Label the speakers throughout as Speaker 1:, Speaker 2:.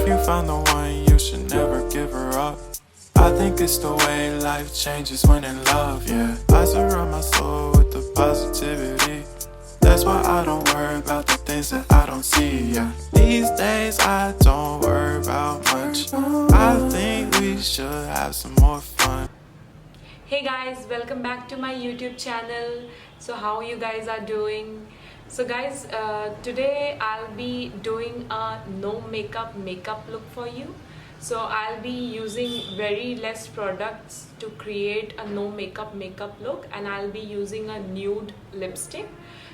Speaker 1: If you find the one, you should never give her up. I think it's the way life changes when in love, yeah. I surround my soul with the positivity. That's why I don't worry about the things that I don't see, yeah. These days I don't worry about much. I think we should have some more fun.
Speaker 2: Hey guys, welcome back to my YouTube channel. So how you guys are doing? So guys, today I'll be doing a no makeup look for you. So I'll be using very less products to create a no makeup look, and I'll be using a nude lipstick.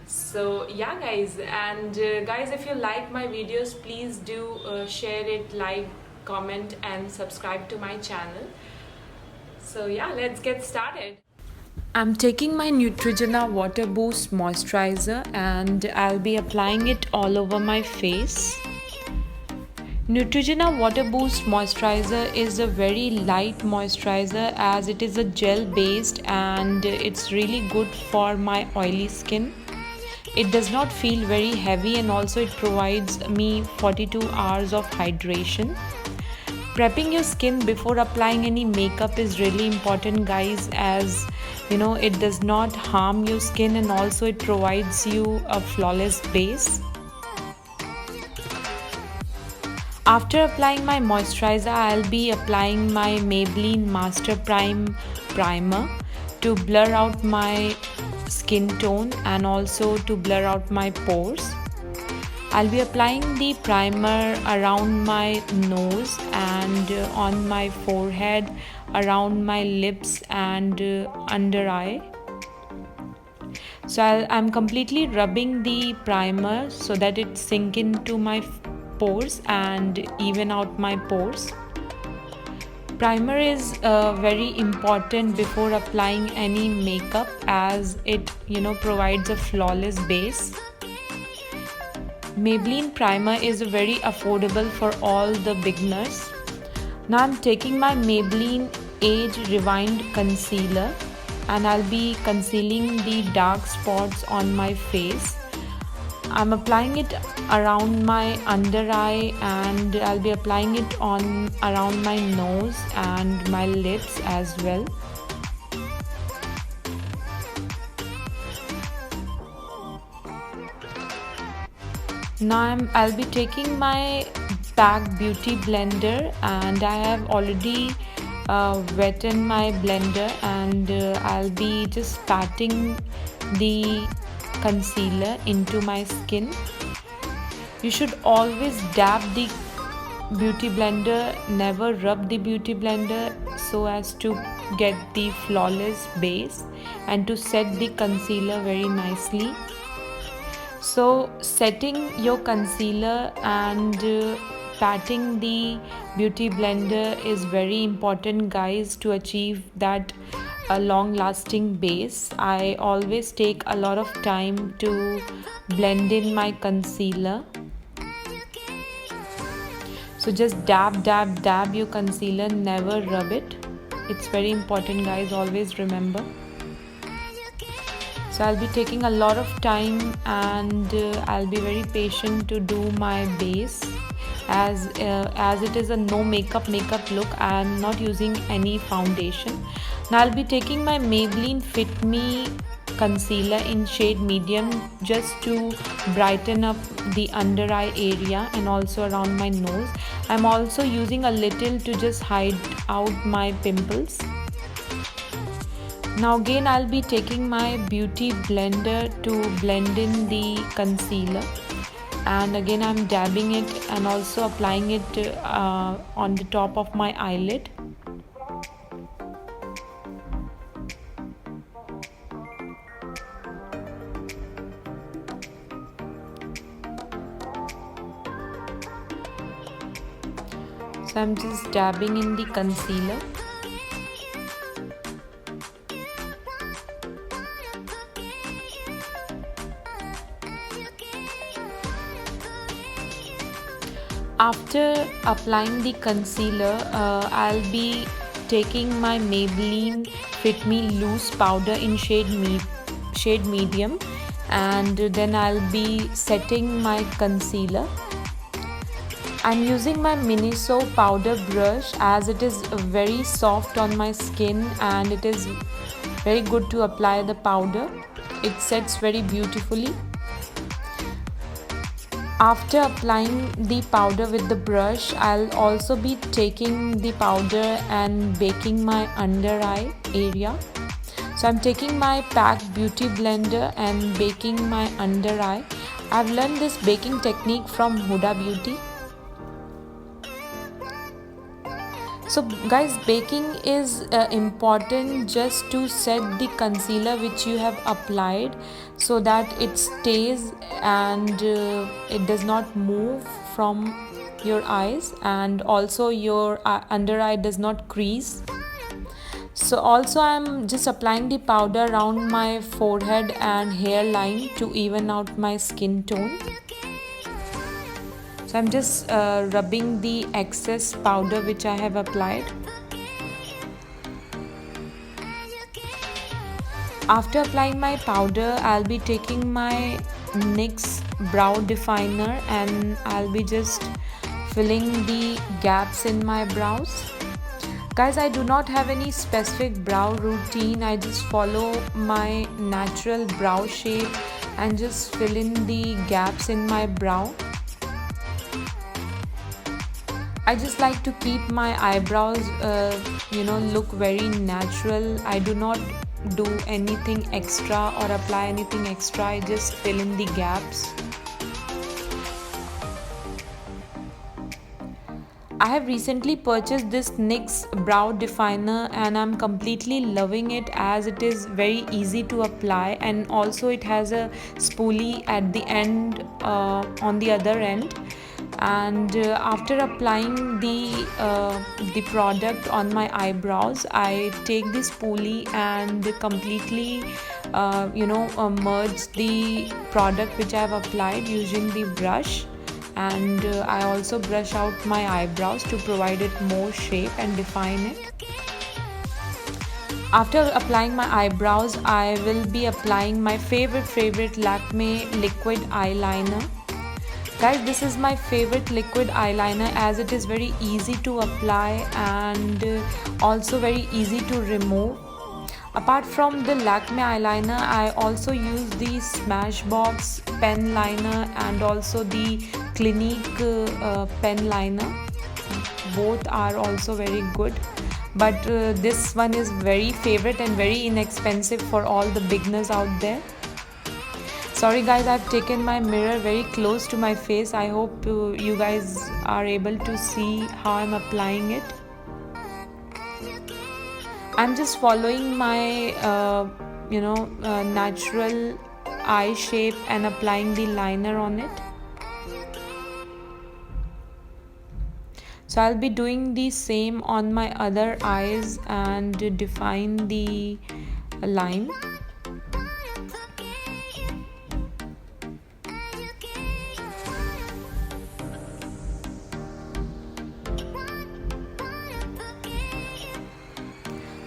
Speaker 2: So yeah guys, and guys, if you like my videos, please do share it, like, comment and subscribe to my channel. So yeah, let's get started. I'm taking my Neutrogena Water Boost Moisturizer and I'll be applying it all over my face. Neutrogena Water Boost Moisturizer is a very light moisturizer as it is a gel based and it's really good for my oily skin. It does not feel very heavy and also it provides me 42 hours of hydration. Prepping your skin before applying any makeup is really important guys, as you know it does not harm your skin and also it provides you a flawless base. After applying my moisturizer, I'll be applying my Maybelline Master Prime primer to blur out my skin tone and also to blur out my pores. I'll be applying the primer around my nose and on my forehead, around my lips and under eye. So I'm completely rubbing the primer so that it sink into my pores and even out my pores. Primer is very important before applying any makeup as it provides a flawless base. Maybelline primer is very affordable for all the beginners. Now I'm taking my Maybelline Age Rewind Concealer and I'll be concealing the dark spots on my face. I'm applying it around my under eye and I'll be applying it on around my nose and my lips as well. Now I'll be taking my PAC Beauty Blender and I have already wetted my blender and I'll be just patting the concealer into my skin. You should always dab the beauty blender, never rub the beauty blender so as to get the flawless base and to set the concealer very nicely. So setting your concealer and patting the beauty blender is very important guys to achieve that a long lasting base. I always take a lot of time to blend in my concealer. So just dab your concealer, never rub it. It's very important guys, always remember. So I'll be taking a lot of time and I'll be very patient to do my base as it is a no makeup look. I am not using any foundation. Now I'll be taking my Maybelline Fit Me concealer in shade medium just to brighten up the under eye area and also around my nose. I'm also using a little to just hide out my pimples. Now again I'll be taking my beauty blender to blend in the concealer and again I'm dabbing it and also applying it on the top of my eyelid. So I'm just dabbing in the concealer. After applying the concealer, I'll be taking my Maybelline Fit Me Loose Powder in shade medium, and then I'll be setting my concealer. I'm using my Miniso powder brush as it is very soft on my skin and it is very good to apply the powder. It sets very beautifully. After applying the powder with the brush, I'll also be taking the powder and baking my under eye area. So I'm taking my PAC Beauty Blender and baking my under eye. I've learned this baking technique from Huda Beauty. So guys, baking is important just to set the concealer which you have applied so that it stays and it does not move from your eyes, and also your under eye does not crease. So also I'm just applying the powder around my forehead and hairline to even out my skin tone. So I'm just rubbing the excess powder which I have applied. After applying my powder, I'll be taking my NYX brow definer and I'll be just filling the gaps in my brows. Guys, I do not have any specific brow routine. I just follow my natural brow shape and just fill in the gaps in my brow. I just like to keep my eyebrows look very natural. I do not do anything extra or apply anything extra. I just fill in the gaps. I have recently purchased this NYX brow definer and I'm completely loving it as it is very easy to apply, and also it has a spoolie at the end on the other end. And after applying the product on my eyebrows, I take this spoolie and completely merge the product which I have applied using the brush, and I also brush out my eyebrows to provide it more shape and define it. After applying my eyebrows, I will be applying my favorite Lakme liquid eyeliner. Guys, this is my favorite liquid eyeliner as it is very easy to apply and also very easy to remove. Apart from the Lakme eyeliner, I also use the Smashbox pen liner and also the Clinique pen liner. Both are also very good, but this one is very favorite and very inexpensive for all the beginners out there. Sorry guys, I've taken my mirror very close to my face. I hope you guys are able to see how I'm applying it. I'm just following my natural eye shape and applying the liner on it. So I'll be doing the same on my other eyes and define the line.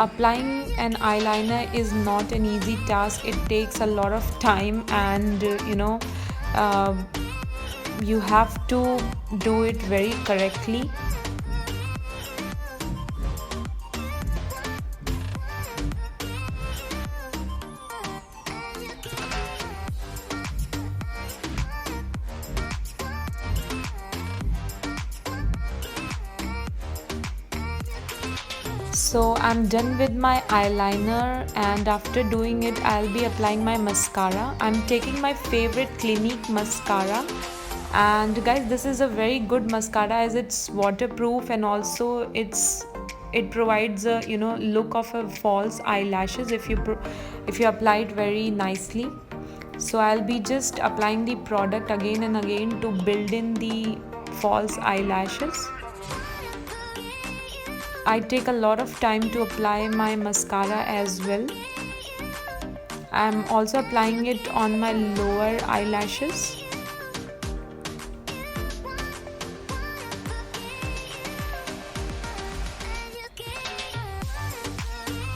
Speaker 2: Applying an eyeliner is not an easy task. It takes a lot of time and you have to do it very correctly. So I'm done with my eyeliner, and after doing it I'll be applying my mascara. I'm taking my favorite Clinique mascara, and guys, this is a very good mascara as it's waterproof and also it provides a look of a false eyelashes if you apply it very nicely. So I'll be just applying the product again and again to build in the false eyelashes. I take a lot of time to apply my mascara as well. I'm also applying it on my lower eyelashes.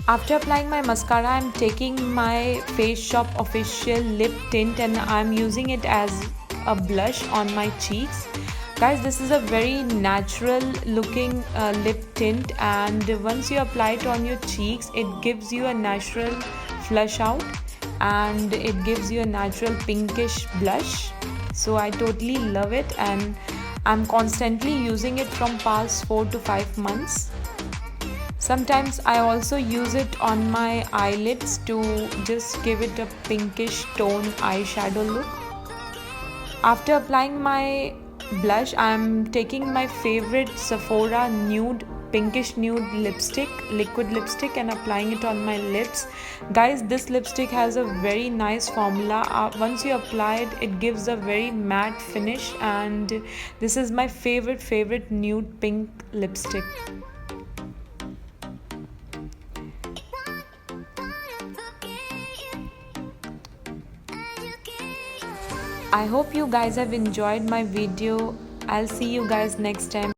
Speaker 2: After applying my mascara, I'm taking my faceshop official lip tint and I'm using it as a blush on my cheeks. Guys, this is a very natural looking lip tint, and once you apply it on your cheeks, it gives you a natural flush out and it gives you a natural pinkish blush. So I totally love it, and I'm constantly using it from past 4 to 5 months. Sometimes I also use it on my eyelids to just give it a pinkish tone eyeshadow look. After applying my blush, I'm taking my favorite Sephora nude pinkish nude lipstick, liquid lipstick, and applying it on my lips. Guys, this lipstick has a very nice formula. Once you apply it, it gives a very matte finish, and this is my favorite nude pink lipstick. I hope you guys have enjoyed my video. I'll see you guys next time.